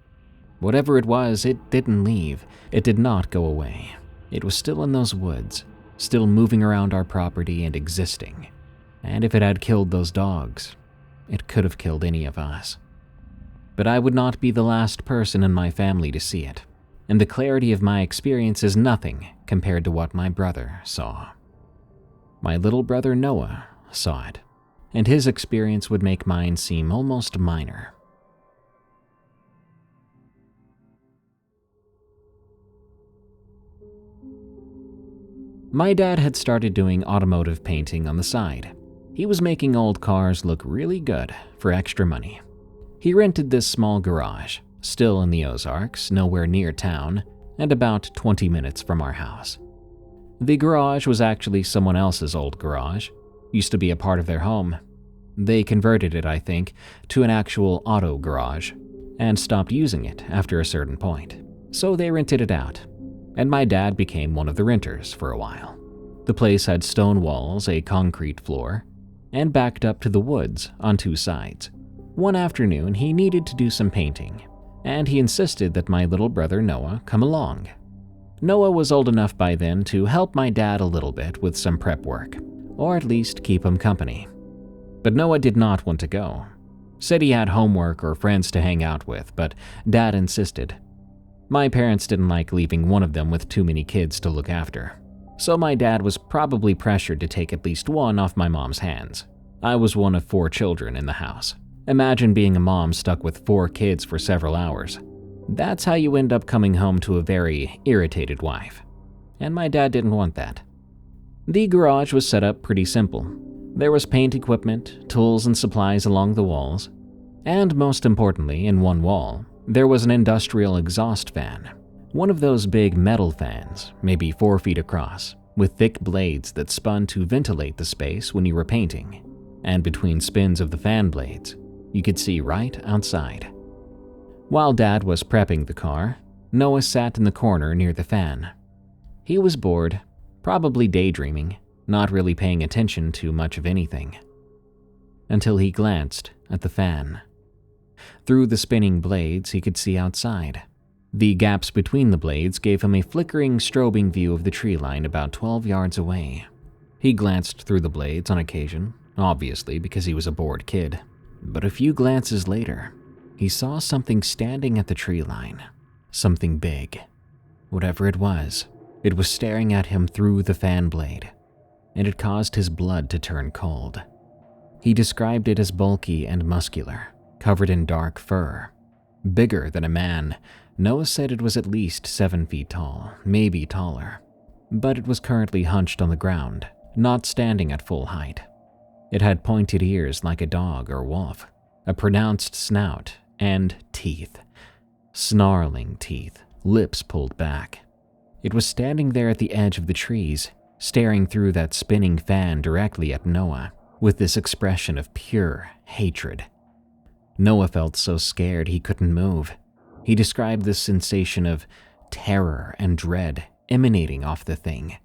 [SPEAKER 1] Whatever it was, it didn't leave. It did not go away. It was still in those woods, still moving around our property and existing. And if it had killed those dogs, it could have killed any of us. But I would not be the last person in my family to see it, and the clarity of my experience is nothing compared to what my brother saw. My little brother Noah saw it, and his experience would make mine seem almost minor. My dad had started doing automotive painting on the side. He was making old cars look really good for extra money. He rented this small garage, still in the Ozarks, nowhere near town, and about 20 minutes from our house. The garage was actually someone else's old garage, used to be a part of their home. They converted it, I think, to an actual auto garage, and stopped using it after a certain point. So they rented it out, and my dad became one of the renters for a while. The place had stone walls, a concrete floor, and backed up to the woods on two sides. One afternoon, he needed to do some painting, and he insisted that my little brother Noah come along. Noah was old enough by then to help my dad a little bit with some prep work, or at least keep him company. But Noah did not want to go. Said he had homework or friends to hang out with, but Dad insisted. My parents didn't like leaving one of them with too many kids to look after, so my dad was probably pressured to take at least one off my mom's hands. I was one of 4 children in the house. Imagine being a mom stuck with 4 kids for several hours. That's how you end up coming home to a very irritated wife. And my dad didn't want that. The garage was set up pretty simple. There was paint equipment, tools and supplies along the walls, and most importantly, in one wall, there was an industrial exhaust fan. One of those big metal fans, maybe 4 feet across, with thick blades that spun to ventilate the space when you were painting. And between spins of the fan blades, you could see right outside. While Dad was prepping the car, Noah sat in the corner near the fan. He was bored, probably daydreaming, not really paying attention to much of anything. Until he glanced at the fan. Through the spinning blades, he could see outside. The gaps between the blades gave him a flickering, strobing view of the tree line about 12 yards away. He glanced through the blades on occasion, obviously because he was a bored kid. But a few glances later, he saw something standing at the tree line. Something big. Whatever it was staring at him through the fan blade, and it caused his blood to turn cold. He described it as bulky and muscular, covered in dark fur. Bigger than a man. Noah said it was at least 7 feet tall, maybe taller. But it was currently hunched on the ground, not standing at full height. It had pointed ears like a dog or wolf, a pronounced snout, and teeth. Snarling teeth, lips pulled back. It was standing there at the edge of the trees, staring through that spinning fan directly at Noah, with this expression of pure hatred. Noah felt so scared he couldn't move. He described this sensation of terror and dread emanating off the thing,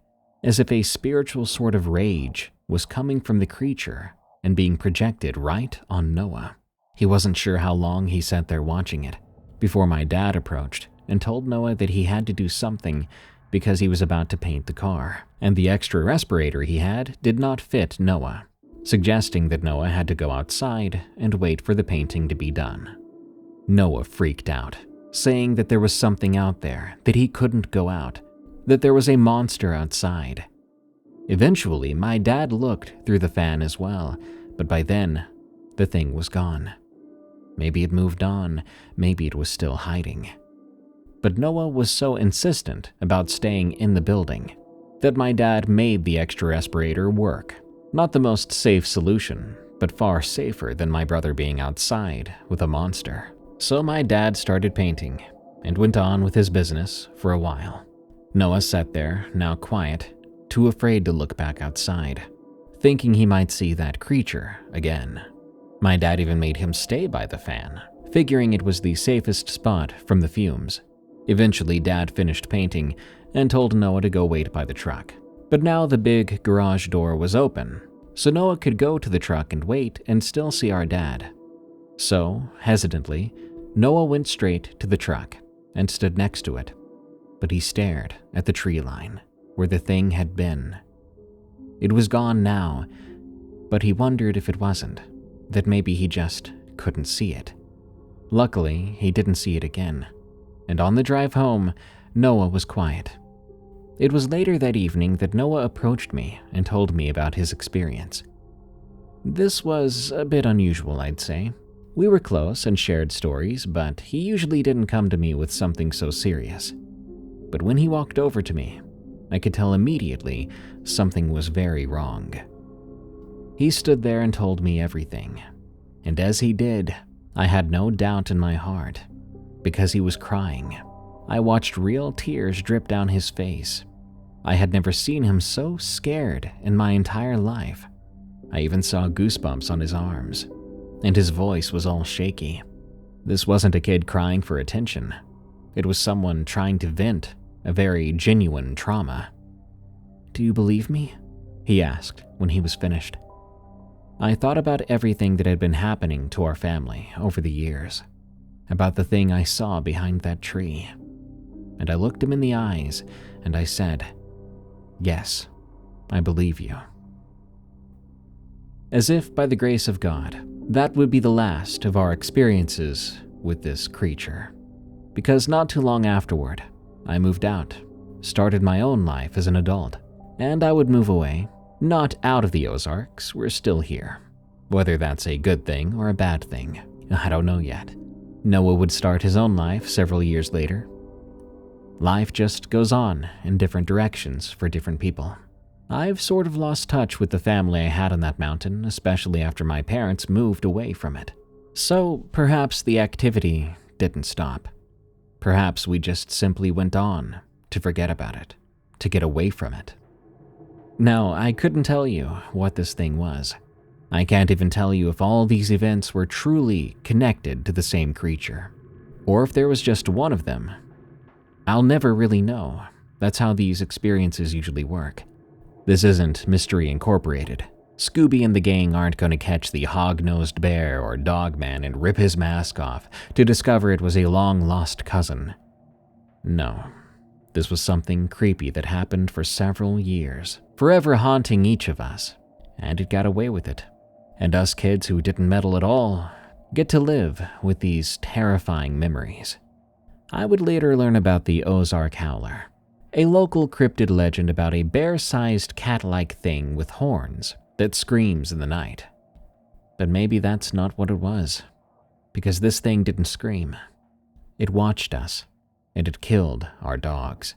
[SPEAKER 1] as if a spiritual sort of rage was coming from the creature and being projected right on Noah. He wasn't sure how long he sat there watching it before my dad approached and told Noah that he had to do something because he was about to paint the car, and the extra respirator he had did not fit Noah, suggesting that Noah had to go outside and wait for the painting to be done. Noah freaked out, saying that there was something out there, that he couldn't go out, that there was a monster outside. Eventually, my dad looked through the fan as well, but by then, the thing was gone. Maybe it moved on, maybe it was still hiding. But Noah was so insistent about staying in the building that my dad made the extra respirator work. Not the most safe solution, but far safer than my brother being outside with a monster. So my dad started painting and went on with his business for a while. Noah sat there, now quiet, too afraid to look back outside, thinking he might see that creature again. My dad even made him stay by the fan, figuring it was the safest spot from the fumes. Eventually, Dad finished painting and told Noah to go wait by the truck. But now the big garage door was open, so Noah could go to the truck and wait and still see our dad. So, hesitantly, Noah went straight to the truck and stood next to it, but he stared at the tree line where the thing had been. It was gone now, but he wondered if it wasn't, that maybe he just couldn't see it. Luckily, he didn't see it again, and on the drive home, Noah was quiet. It was later that evening that Noah approached me and told me about his experience. This was a bit unusual, I'd say. We were close and shared stories, but he usually didn't come to me with something so serious. But when he walked over to me, I could tell immediately something was very wrong. He stood there and told me everything, and as he did, I had no doubt in my heart, because he was crying. I watched real tears drip down his face. I had never seen him so scared in my entire life. I even saw goosebumps on his arms, and his voice was all shaky. This wasn't a kid crying for attention. It was someone trying to vent a very genuine trauma. "Do you believe me?" he asked when he was finished. I thought about everything that had been happening to our family over the years, about the thing I saw behind that tree. And I looked him in the eyes and I said, "Yes, I believe you." As if by the grace of God, that would be the last of our experiences with this creature. Because not too long afterward, I moved out, started my own life as an adult, and I would move away. Not out of the Ozarks, we're still here. Whether that's a good thing or a bad thing, I don't know yet. Noah would start his own life several years later. Life just goes on in different directions for different people. I've sort of lost touch with the family I had on that mountain, especially after my parents moved away from it. So perhaps the activity didn't stop. Perhaps we just simply went on to forget about it, to get away from it. Now, I couldn't tell you what this thing was. I can't even tell you if all these events were truly connected to the same creature, or if there was just one of them. I'll never really know. That's how these experiences usually work. This isn't Mystery Incorporated. Scooby and the gang aren't going to catch the hog-nosed bear or Dogman and rip his mask off to discover it was a long-lost cousin. No, this was something creepy that happened for several years, forever haunting each of us, and it got away with it. And us kids who didn't meddle at all get to live with these terrifying memories. I would later learn about the Ozark Howler, a local cryptid legend about a bear-sized cat-like thing with horns that screams in the night. But maybe that's not what it was, because this thing didn't scream. It watched us, and it killed our dogs.